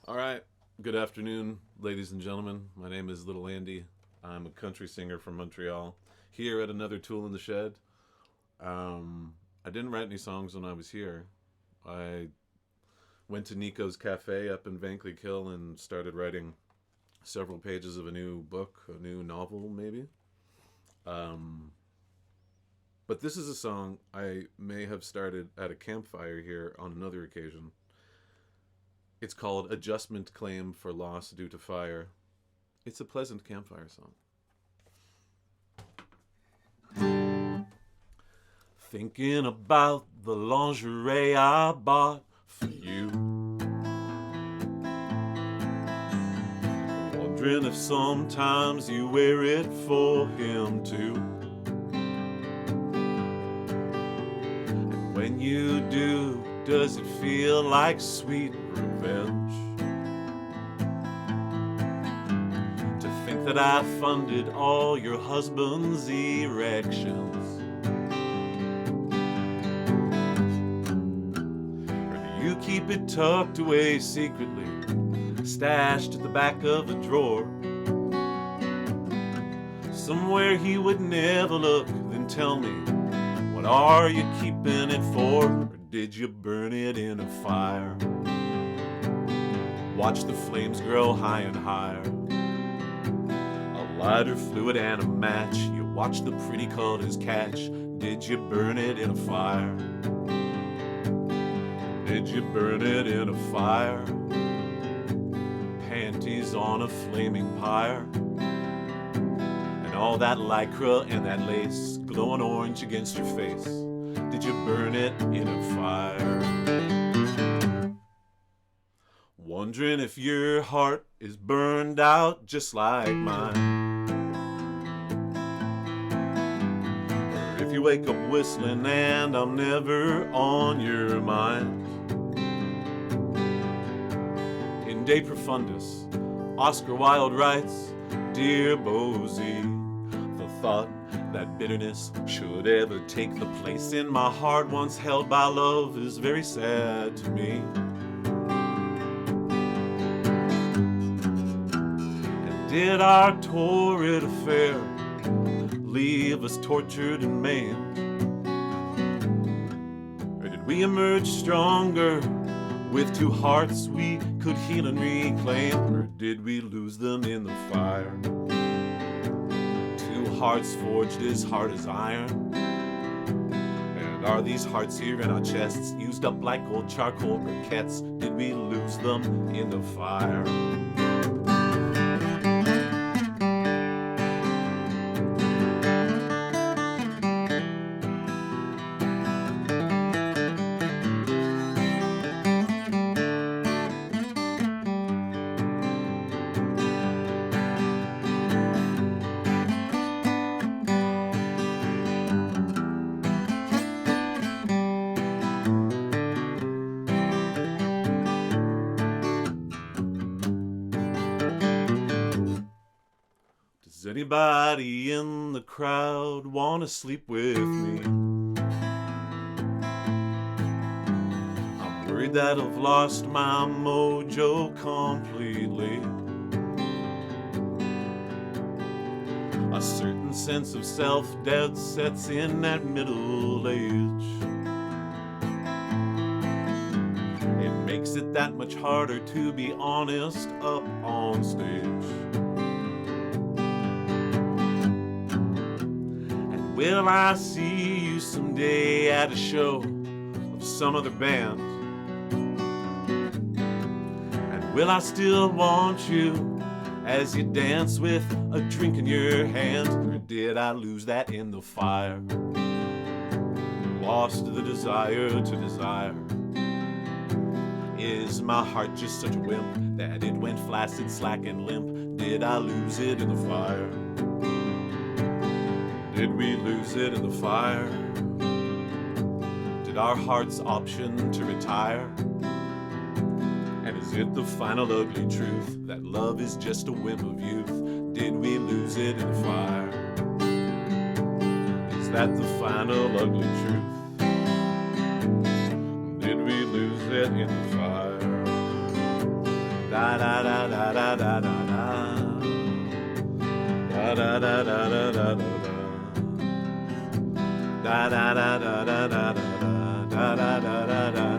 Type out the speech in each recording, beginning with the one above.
All right. Good afternoon, ladies and gentlemen. My name is Little Andy. I'm a country singer from Montreal. Here at another Tool in the Shed. I didn't write any songs when I was here. I went to Nico's Cafe up in Vankleek Hill and started writing several pages of a new book, a new novel, maybe. But this is a song I may have started at a campfire here on another occasion. It's called Adjustment Claim for Loss Due to Fire. It's a pleasant campfire song. Thinking about the lingerie I bought for you. Wondering if sometimes you wear it for him too. And when you do, does it feel like sweet revenge? To think that I funded all your husband's erections. Or do you keep it tucked away secretly, stashed at the back of a drawer? Somewhere he would never look, then tell me, what are you keeping it for? Did you burn it in a fire? Watch the flames grow high and higher. A lighter fluid and a match. You watch the pretty colors catch. Did you burn it in a fire? Did you burn it in a fire? Panties on a flaming pyre. And all that lycra and that lace glowing orange against your face. Did you burn it in a fire? Wondering if your heart is burned out just like mine. Or if you wake up whistling and I'm never on your mind. In De Profundis, Oscar Wilde writes, Dear Bosie, the thought that bitterness should ever take the place in my heart once held by love is very sad to me. And did our torrid affair leave us tortured and maimed? Or did we emerge stronger with two hearts we could heal and reclaim? Or did we lose them in the fire? Hearts forged as hard as iron. And are these hearts here in our chests used up like old charcoal briquettes? Did we lose them in the fire? Does anybody in the crowd want to sleep with me? I'm worried that I've lost my mojo completely. A certain sense of self-doubt sets in at middle age. It makes it that much harder to be honest up on stage. Will I see you someday at a show of some other band? And will I still want you as you dance with a drink in your hand? Or did I lose that in the fire? Lost the desire to desire? Is my heart just such a wimp that it went flaccid, slack, and limp? Did I lose it in the fire? Did we lose it in the fire? Did our hearts option to retire? And is it the final ugly truth that love is just a whim of youth? Did we lose it in the fire? Is that the final ugly truth? Did we lose it in the fire? Da da da da da da da da da da da da da da da. Da da da da da da da da da da da da da da.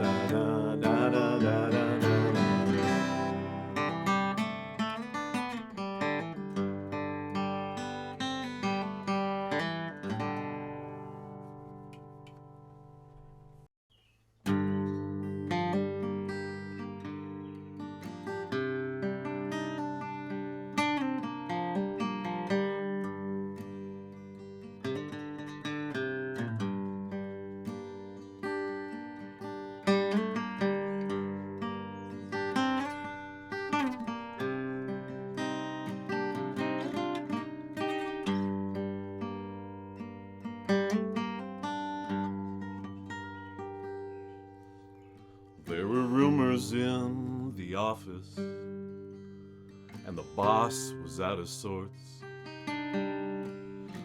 There were rumors in the office, and the boss was out of sorts.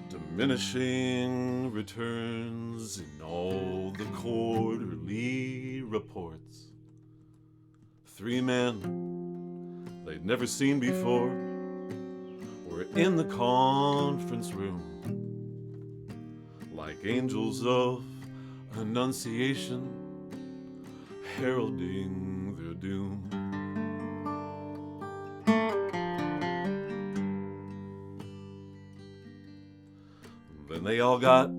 Diminishing returns in all the quarterly reports. 3 men they'd never seen before were in the conference room, like angels of Annunciation, heralding their doom. Then they all got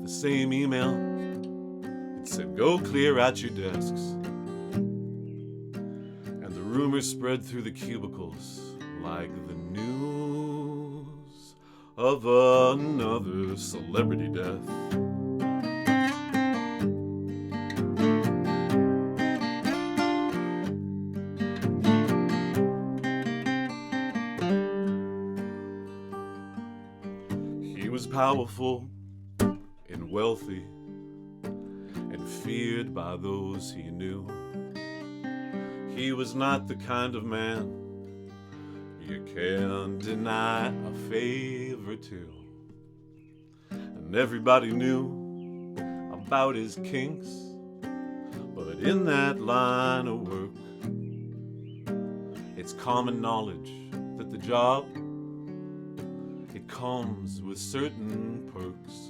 the same email. It said, "Go clear out your desks." And the rumors spread through the cubicles like the news of another celebrity death. Powerful and wealthy and feared by those he knew. He was not the kind of man you can deny a favor to. And everybody knew about his kinks, but in that line of work, it's common knowledge that the job comes with certain perks.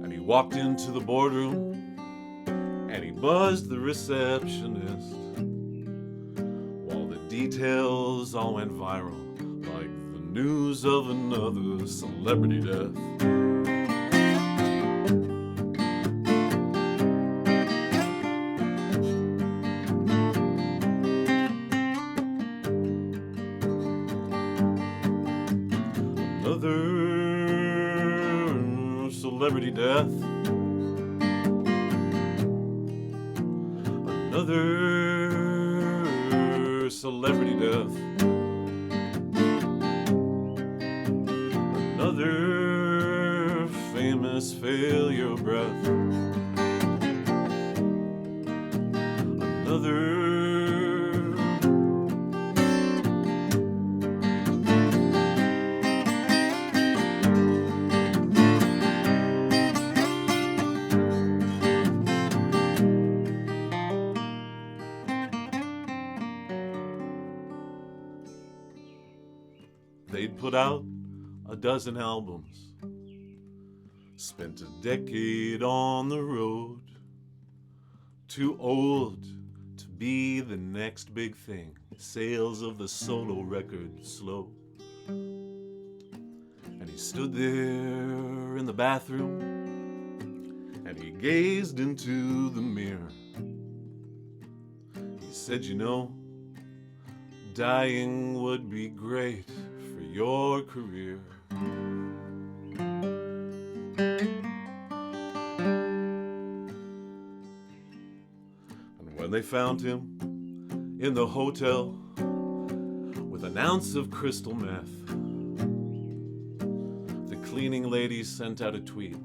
And he walked into the boardroom and he buzzed the receptionist while the details all went viral like the news of another celebrity death. Celebrity death. Another celebrity death. Another famous failure breath. Another. They'd put out a dozen albums, spent a decade on the road, too old to be the next big thing. Sales of the solo record slow. And he stood there in the bathroom and he gazed into the mirror. He said, "You know, dying would be great for your career." And when they found him in the hotel with an ounce of crystal meth, the cleaning lady sent out a tweet,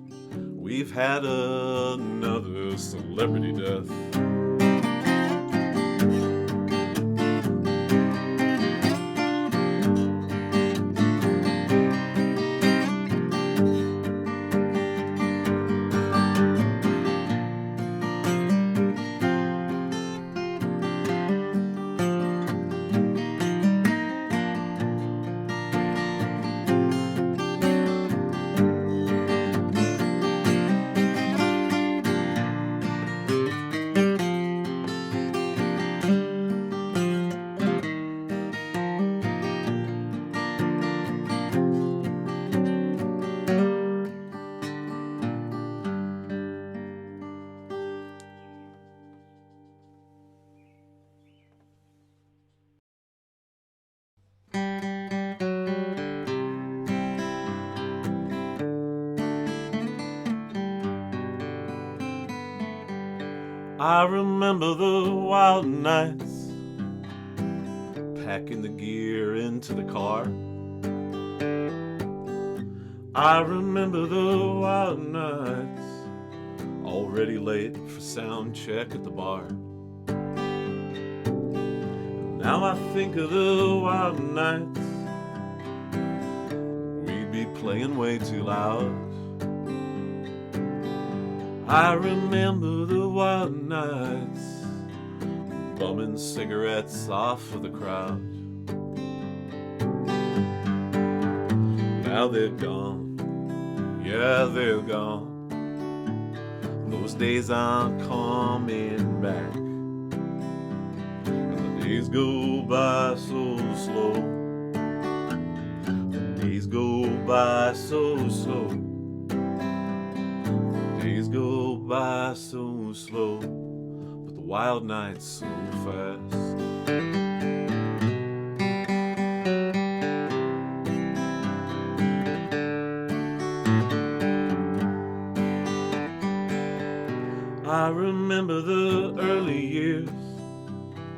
"We've had another celebrity death." I remember the wild nights, packing the gear into the car. I remember the wild nights, already late for sound check at the bar. And now I think of the wild nights, we'd be playing way too loud. I remember the wild nights, bumming cigarettes off of the crowd. Now they're gone, yeah, they're gone. Those days aren't coming back. And the days go by so slow. The days go by so slow. The days go by so slow. But the wild nights so fast. I remember the early years,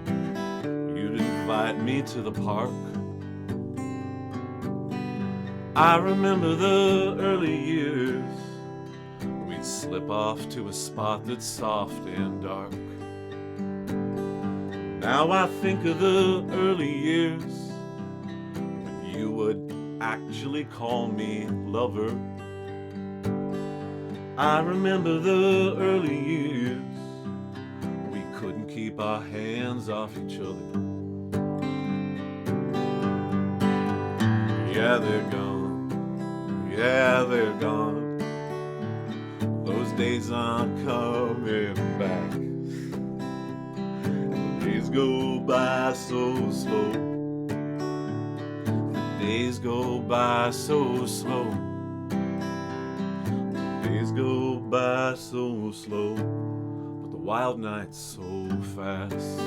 you'd invite me to the park. I remember the early years, we'd slip off to a spot that's soft and dark. Now I think of the early years, when you would actually call me lover. I remember the early years, we couldn't keep our hands off each other. Yeah, they're gone, yeah, they're gone. Those days aren't coming back. The days go by so slow. The days go by so slow. Days go by so slow, but the wild nights so fast.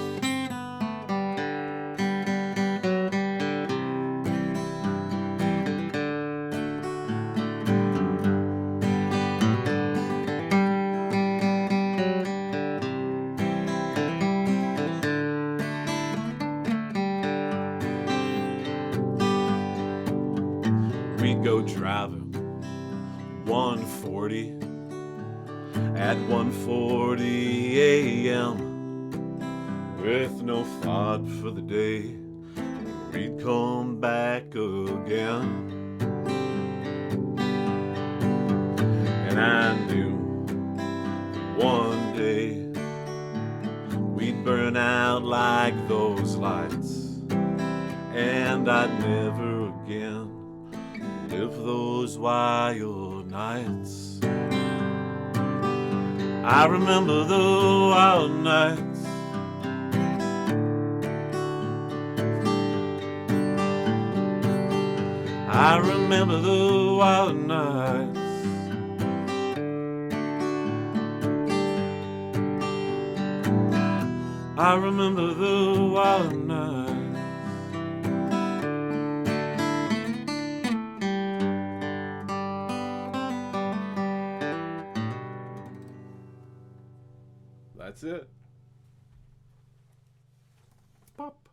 We'd go driving 140 at 1:40 a.m. with no thought for the day we'd come back again. And I knew one day we'd burn out like those lights, and I'd never again live those wild nights. I remember the wild nights, I remember the wild nights. I remember the wild nights. That's it. Pop.